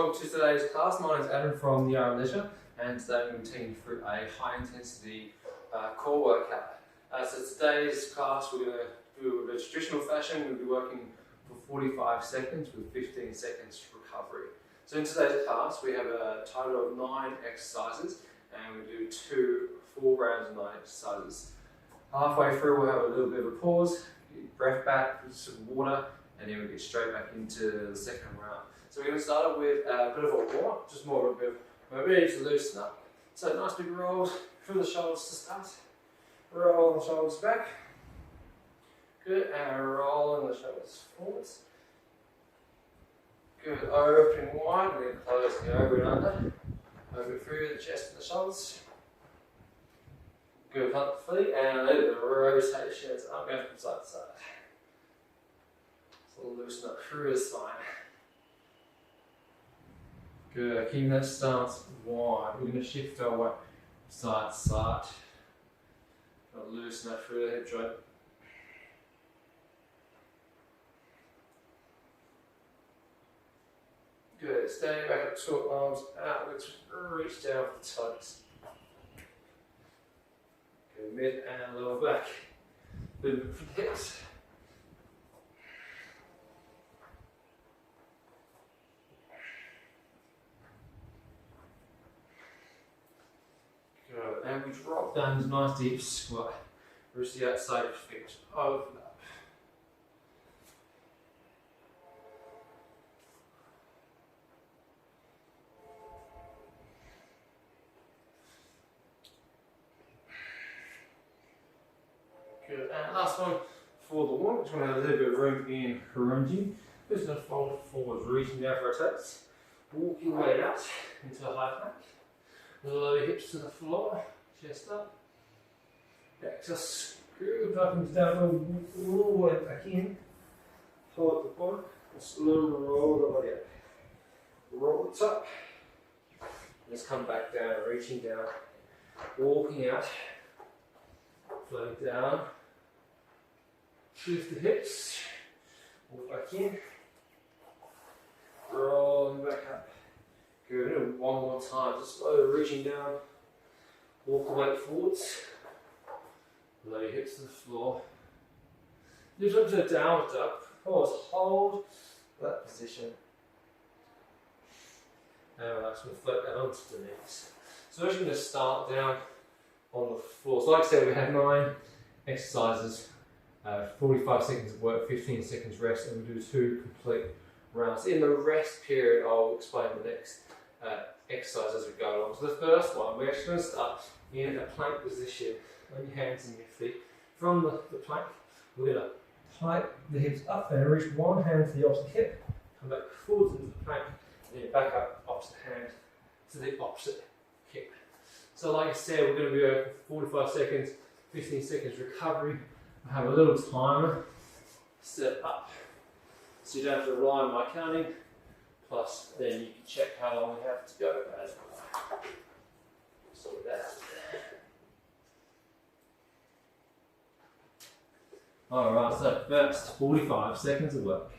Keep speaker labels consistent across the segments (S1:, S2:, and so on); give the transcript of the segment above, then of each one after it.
S1: welcome to today's class. My name is Adam from Yarra, and today I'm going to be taking you through a high intensity core workout. So today's class we're going to do it in a traditional fashion. We'll be working for 45 seconds with 15 seconds recovery. So in today's class we have a total of 9 exercises and we do 2 full rounds of 9 exercises. Halfway through we'll have a little bit of a pause, get your breath back, with some water, and then we'll get straight back into the second round. So we're going to start with a bit of a warm-up, just more of a bit of mobility to loosen up. So nice big rolls through the shoulders to start. Roll the shoulders back. Good, and rolling the shoulders forwards. Good, opening wide, and then closing over and under. Over through the chest and the shoulders. Good, plant the feet, and a little bit of rotation as I'm going from side to side. So loosen up through the spine. Good, keeping that stance wide. We're going to shift our weight side to side. Loosen up through the hip joint. Good, standing back up, 2 arms outwards, reach down for the toes. Good, mid and lower back. Movement from the hips. Good, and we drop down this nice deep squat. Wrist the outside of your feet, open up. Good, and last one for the warm-up. Just want to have a little bit of room in Harunji. Just going to fold it forward, reaching down for our toes. Walk your way out into a high plank. Lower hips to the floor, chest up. Back to screw up and down, all the way back in. Hold the bottom, and slowly roll the body up. Roll the top. Let's come back down, reaching down, walking out, floating down. Shift the hips, walk back in, rolling back up. Good, one more time, just slowly reaching down, walk the weight forwards, lower your hips to the floor. Lift up to a downward dog, pause, hold that position. And relax, we'll float that onto the knees. So we're just going to start down on the floor. So like I said, we have 9 exercises, 45 seconds of work, 15 seconds rest, and we'll do 2 complete rounds. In the rest period, I'll explain the next exercise as we go along. So the first one, we're actually going to start in a plank position on your hands and your feet. From the plank, we're going to tighten the hips up and reach one hand to the opposite hip, come back forwards into the plank, and then back up opposite hand to the opposite hip. So like I said, we're going to be working for 45 seconds, 15 seconds recovery. I have a little timer set up, so you don't have to rely on my counting. Plus, then you can check how long we have to go as well. Sort that out. Alright, so first 45 seconds of work.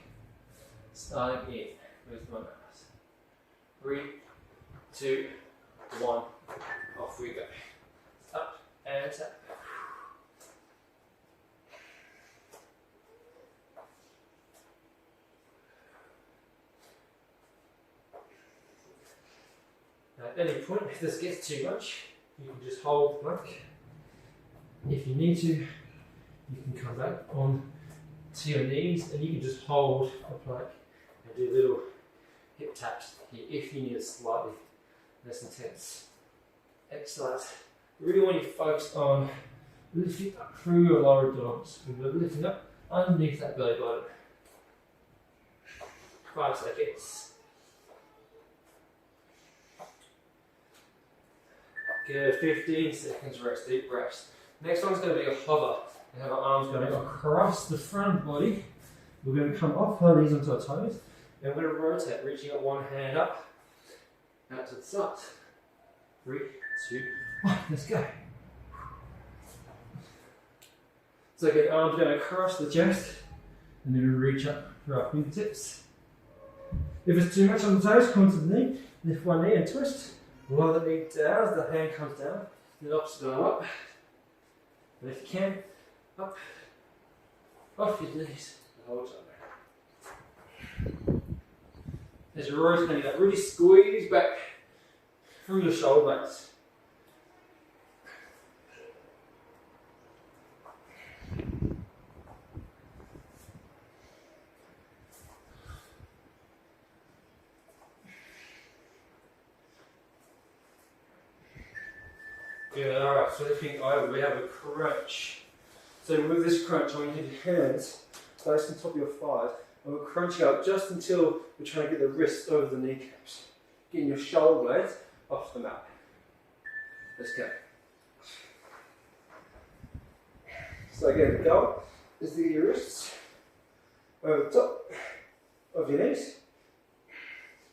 S1: Starting in with my mouse. 3, 2, 1, off we go. Up and tap. At any point, if this gets too much, you can just hold the plank. If you need to, you can come back on to your knees and you can just hold the plank and do little hip taps here if you need a slightly less intense exercise. You really want you to focus on lifting up through your lower abdominals. We're lifting up underneath that belly button. 5 seconds. Good, 15 seconds rest, deep breaths. Next one's going to be a hover. We have our arms going across the front body. We're going to come off our knees onto our toes. And we're going to rotate, reaching up one hand up, out to the side. 3, 2, 1, let's go. So again, arms going across the chest, and then we reach up for our fingertips. If it's too much on the toes, come to the knee, lift one knee and twist. Lower the knee down as the hand comes down. The opposite arm up. And if you can, up, off your knees, the whole time. As you're rotating that, really squeeze back through the shoulder blades. Good, alright, so lifting over, we have a crunch. So with this crunch, I want you to have your hands placed on top of your thighs, and we're crunching up just until we're trying to get the wrists over the kneecaps. Getting your shoulder blades off the mat. Let's go. So again, the goal is to get your wrists over the top of your knees.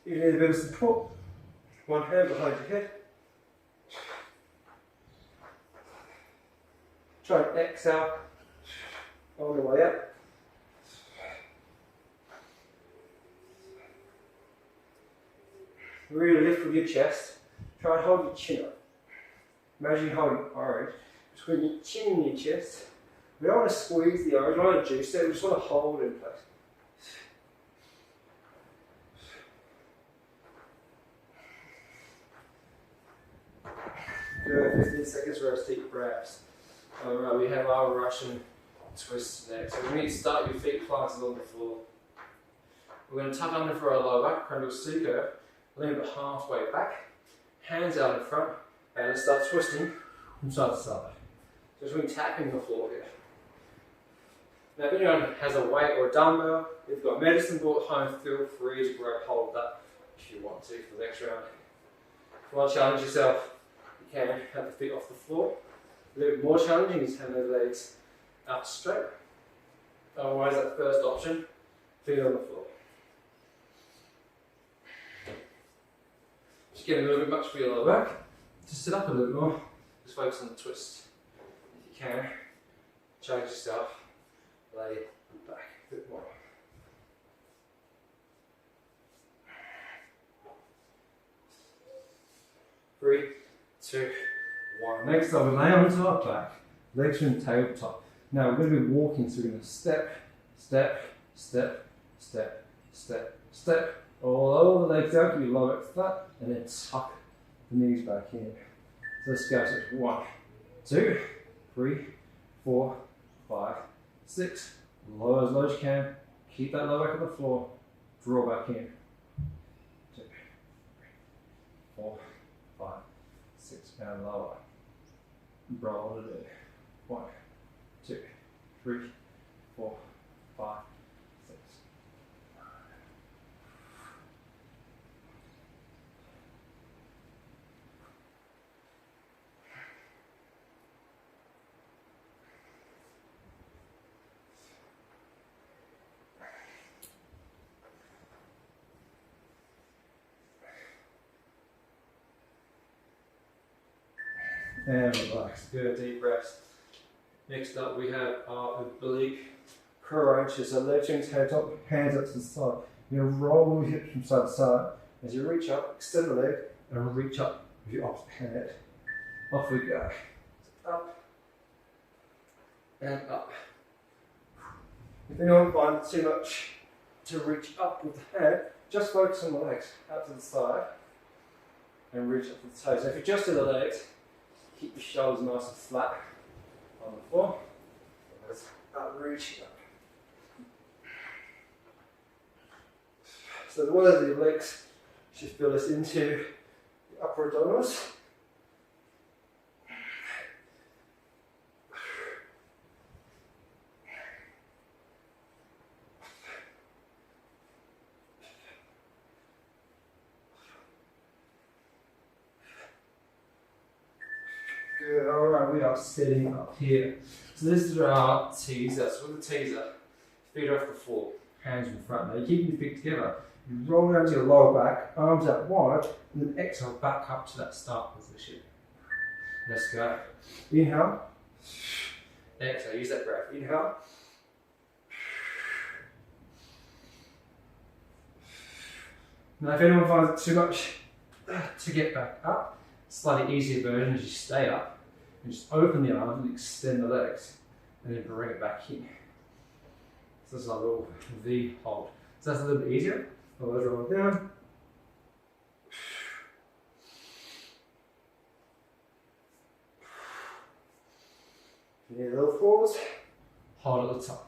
S1: You need a bit of support. One hand behind your head. Try and exhale on the way up. Really lift with your chest. Try and hold your chin up. Imagine you holding orange between your chin and your chest. We don't want to squeeze the orange, we don't want to juice it, we just want to hold it in place. Good, 15 seconds rest, deep breaths. Alright, we have our Russian twist next. So we need to start your feet planted on the floor. We're going to tuck under for our lower back, crumble C curve, lean about halfway back, hands out in front, and start twisting from side to side. Just really tapping the floor here. Now if anyone has a weight or a dumbbell, if you've got medicine ball at home, feel free to grab hold of that if you want to for the next round. If you want to challenge yourself, you can have the feet off the floor. A little bit more challenging is having the legs out straight. Otherwise, that first option, feet on the floor. Just getting a little bit much for your lower back. Just sit up a little more. Just focus on the twist. If you can, challenge yourself. Lay back a bit more. Three, two, one. Next up, we lay onto our back, legs from tabletop. Now we're going to be walking, so we're going to step, step, step, step, step, step. All over the legs out, keep your lower back flat, and then tuck the knees back in. So let's go. So it's 1, 2, 3, 4, 5, 6. Lower as low as you can. Keep that lower back on the floor. Draw back in. 2, 3, 4, 5, 6, and lower. Roll it in. 1, 2, 3, 4, 5, 6. And relax. Good deep breaths. Next up, we have our oblique crunches. So legs into head top, hands up to the side. You're going to roll your hips from side to side. As you reach up, extend the leg, and reach up with your opposite hand. Off we go. Up and up. If anyone finds too much to reach up with the hand, just focus on the legs out to the side and reach up to the toes. So if you just do the legs, keep your shoulders nice and flat on the floor. Let's reach up. So the one of your legs should feel us into the upper abdominals. Good, alright, we are sitting up here. So this is our teaser. So with the teaser, feet off the floor, hands in front. Now you're keeping your feet together. You roll down to your lower back, arms out wide, and then exhale back up to that start position. Let's go. Inhale. Exhale, use that breath. Inhale. Now if anyone finds it too much to get back up, slightly easier version is you stay up and just open the arms and extend the legs and then bring it back in. So it's like a little V hold. So that's a little bit easier. Elbows roll down. If you need a little pause, hold at the top.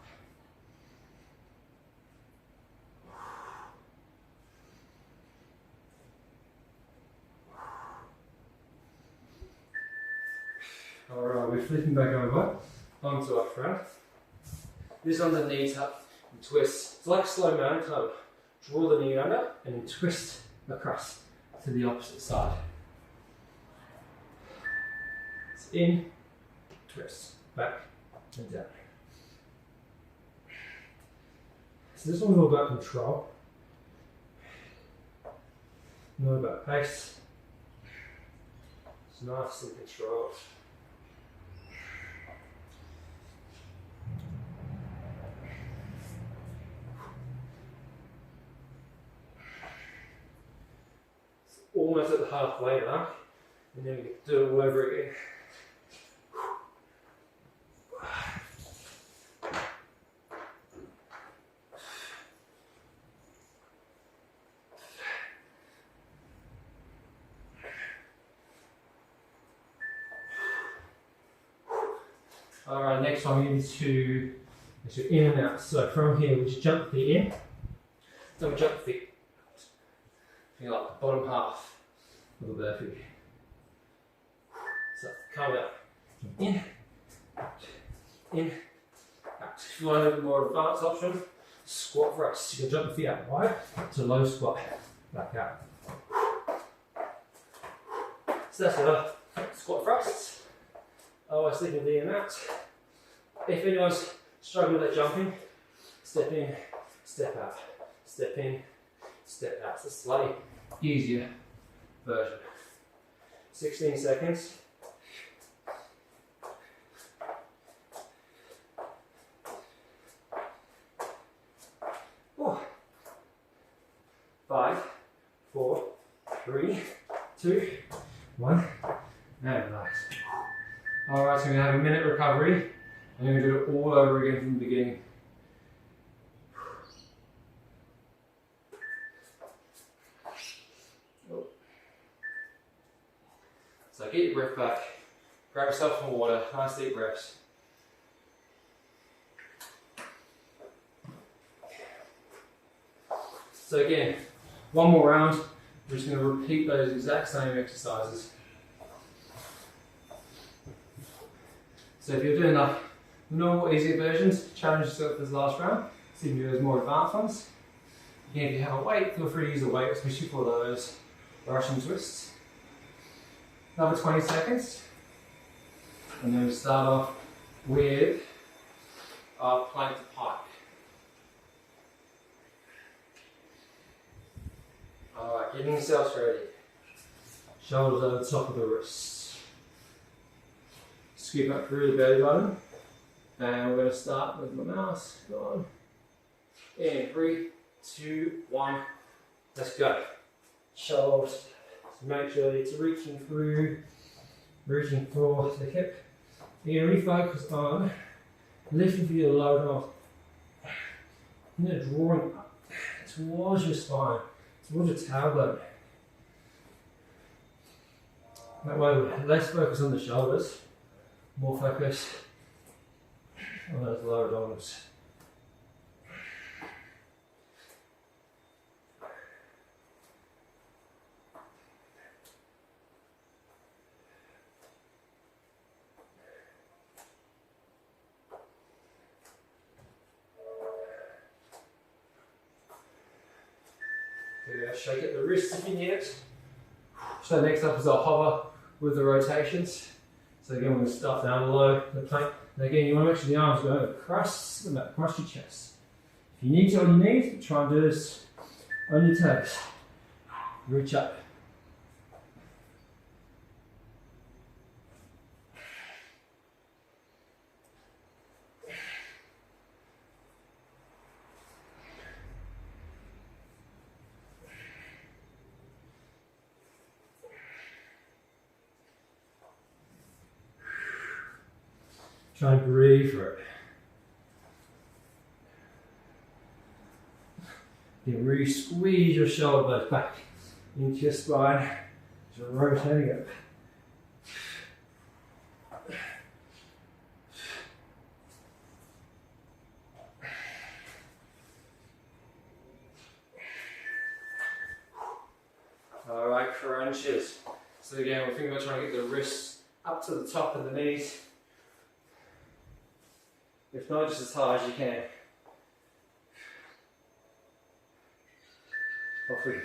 S1: Alright, we're flipping back over onto our front. This on the knee tuck and twist. It's like slow mo, kind of draw the knee under and then twist across to the opposite side. It's in, twist, back and down. So this one's all about control, not about pace. It's nice and controlled. Almost at the halfway mark, and then we do it all over again. Alright, next one we need to in and out. So from here we just jump the feet in, then we jump the feet out. Like the bottom half of the burpee. So come out, in, out, in, out. If you want a bit more advanced option, squat thrust. You can jump the feet out wide to low squat, back out. So that's a squat thrusts. Otherwise, sleeping the in and out. If anyone's struggling with that jumping, step in, step out, step in, step out. It's a slightly easier version. 16 seconds. Oh. 5, 4, 3, 2, 1, and relax. Alright, so we're going to have a minute recovery, and then we're going to do it all over again from the beginning. So get your breath back, grab yourself some water, nice deep breaths. So again, one more round, we're just going to repeat those exact same exercises. So if you're doing the normal, easier versions, challenge yourself this last round, see if you do those more advanced ones. Again, if you have a weight, feel free to use a weight, especially for those Russian twists. Another 20 seconds, and then we start off with our plank to pike. Alright, getting yourselves ready. Shoulders over the top of the wrists. Scoop up through the belly button, and we're going to start with my mouse. Go on. In 3, 2, 1, let's go. Shoulders. Make sure that it's reaching through, reaching for the hip. You're going to refocus on lifting for your lower arm. And then drawing up towards your spine, towards your tailbone. That way we're less focus on the shoulders, more focus on those lower abdominals. Shake at the wrists if you need it. So next up is our hover with the rotations. So again, we're going to start down low, the plank. And again, you want to make sure the arms go across your chest. If you need to on your knees, try and do this on your toes. Reach up. Try and breathe for it. You really squeeze your shoulders back into your spine as you're rotating it. Alright, crunches. So again, we're thinking about trying to get the wrists up to the top of the knees. If not, just as high as you can. Off we go.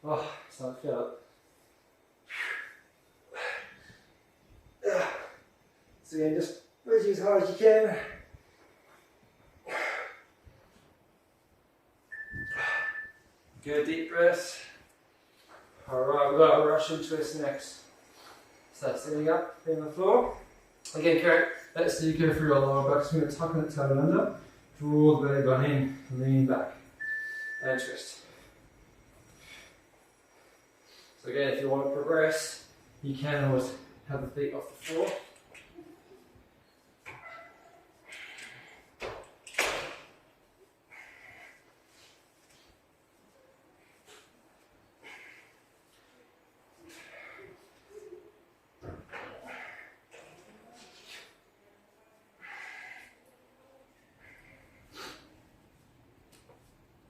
S1: Oh, it's not feel it. So again, just push as hard as you can. Good deep breaths. Alright, we've got a Russian twist next. So sitting up on the floor. Again, correct. Let's do go through your lower back. So we're going to tuck in the toe under. Draw the belly button in, lean back. And twist. So again, if you want to progress, you can always have the feet off the floor.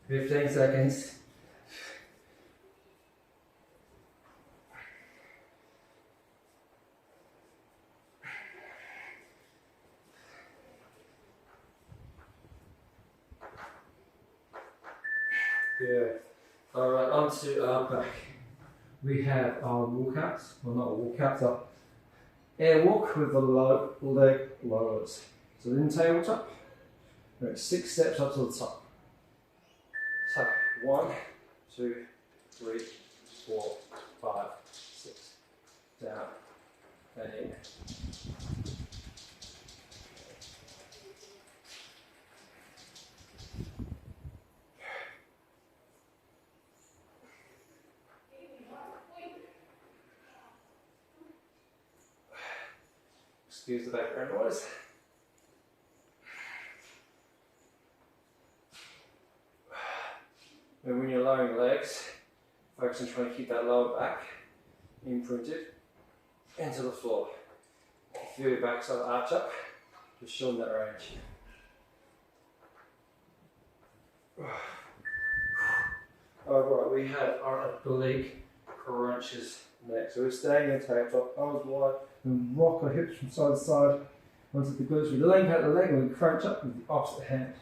S1: "15 seconds. Good. Alright, onto our back. We have our walkouts, well not walkouts, our air walk with the leg lowers. So in tabletop, we're at 6 steps up to the top. So 1, 2, 3, 4, 5, 6. Down and in. Excuse the background noise. And when you're lowering legs, focus on trying to keep that lower back imprinted into the floor. Feel your backside arch up, just showing that range. Alright, we have our oblique crunches next. So we're staying in tabletop, arms wide, and rock our hips from side to side onto the glutes. We lengthen out the leg and we crunch up with the opposite hand.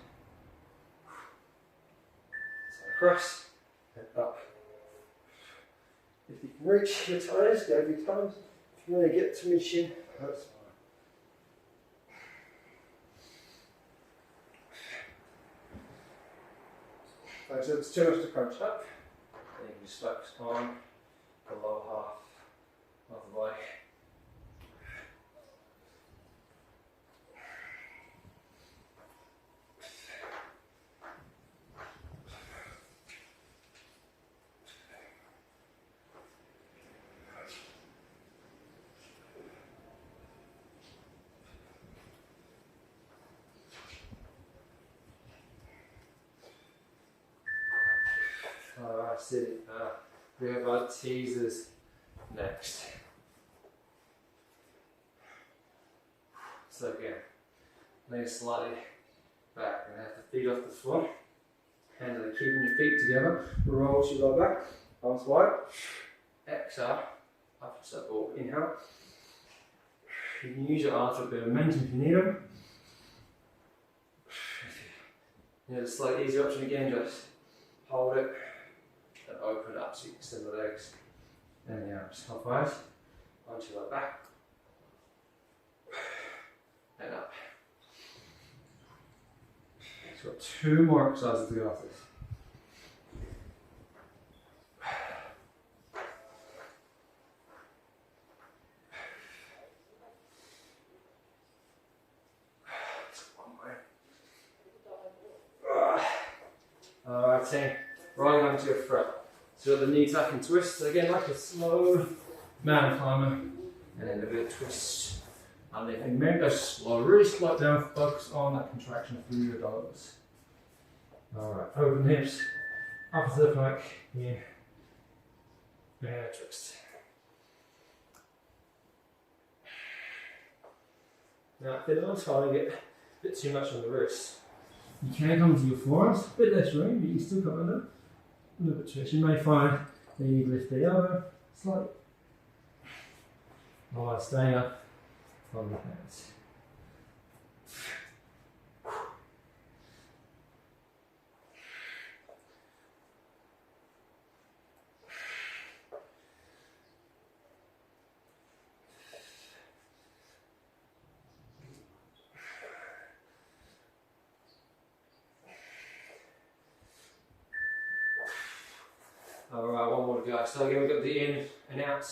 S1: So across and up. If you can reach your toes, go with your toes. If you want to get to mid-shin, that's fine. So it's too much to crunch up, then you can just focus on the lower half of the body. Alright, sit. We have our teasers next. So again, lean slightly back. We're going to have the feet off the floor. Hands are keeping your feet together. Roll your lower back. Arms wide. Exhale. Up or inhale. You can use your arms for a bit of momentum if you need them. You have a slightly easier option again, just hold it and open up so you can extend the legs and the arms. Halfway onto your back. and up. So got 2 more exercises to go after this. Alright, 10. Rolling onto your front. So the knee tuck and twist. So again, like a slow mountain climber. And then a bit of twist. Underneath. And remember, go slow. Really slow it down. Focus on that contraction through your dogs. Alright, open hips. Up to the plank. Yeah. And twist. Now, if they're not trying to get a bit too much on the wrist, you can come to your forearms, a bit less room, but you can still come under. A little bit twist. You may find that you need to lift the elbow slightly. Alright, staying up on the hands. Alright, one more to go. So again, we've got the in and out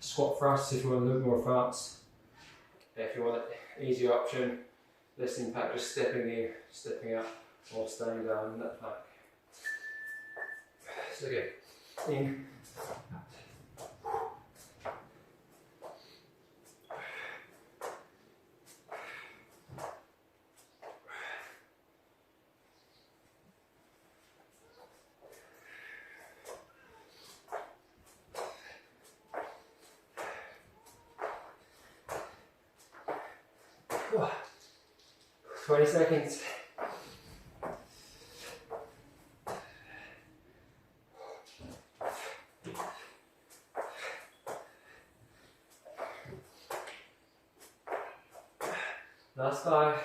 S1: squat thrust if you want a little more fast. If you want an easier option, less impact, just stepping in, stepping up, or staying down in that plank. So again, in, out. Oh, 20 seconds. Last 5.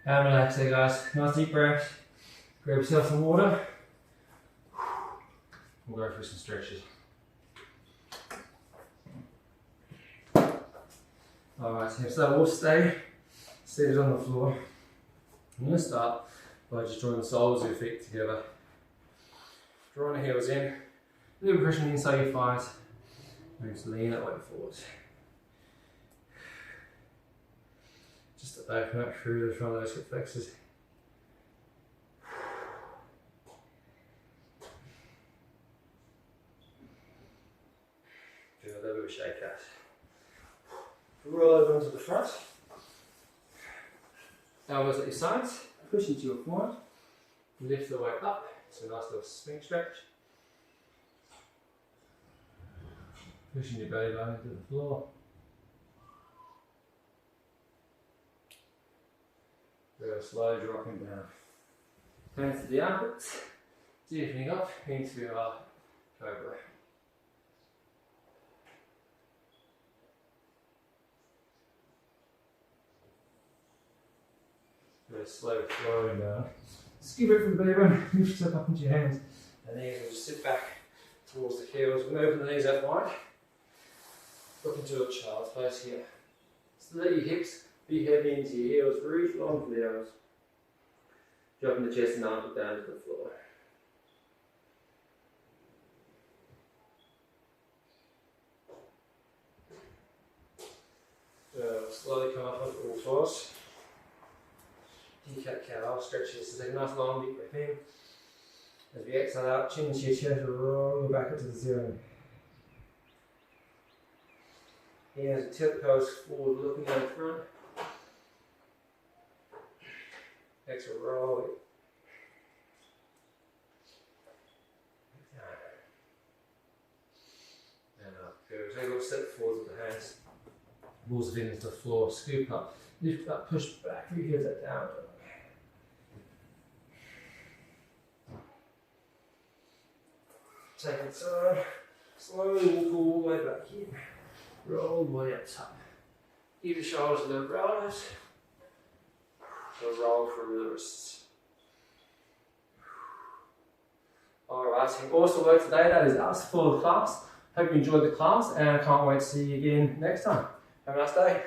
S1: And relax there, guys. Nice deep breath. Grab yourself some water. We'll go through some stretches. Alright, so we'll stay seated on the floor. I'm going to start by just drawing the soles of your feet together. Drawing the heels in, a little cushion inside your thighs, and just lean that way forward. Just to open up through the front of those hip flexors. Do a little bit of a shake out. Roll over onto the front. Elbows at your sides. Push into your forward. Lift the weight up. So a nice little spring stretch. Pushing your belly button into the floor. We're slowly dropping down. Hands to the armpits. Deepening up into our cobra. Very slow flowing down. Skip it from the belly button, lift it up into your hands, and then you just sit back towards the heels. We're going to open the knees out wide. Look into a child's pose here. So let your hips be heavy into your heels, reach long for the elbows. Dropping the chest and armpit down to the floor. Slowly come up onto all fours. Cat cow, stretch this, so take a nice long deep breath in. As we exhale out, chin to your chest, roll back up to the zero. Here, as the tilt goes forward, looking down the front. Exhale, roll it. And up. Good. Take a little step forward with the hands. Balls of feet into the floor, scoop up. Lift up, push back, three heels that down. Take it so slowly walk all the way back in. Roll the way up top. Keep the shoulders a little rounders. So roll through the wrists. Alright, Right, some awesome work today. That is us for the class. Hope you enjoyed the class and I can't wait to see you again next time. Have a nice day.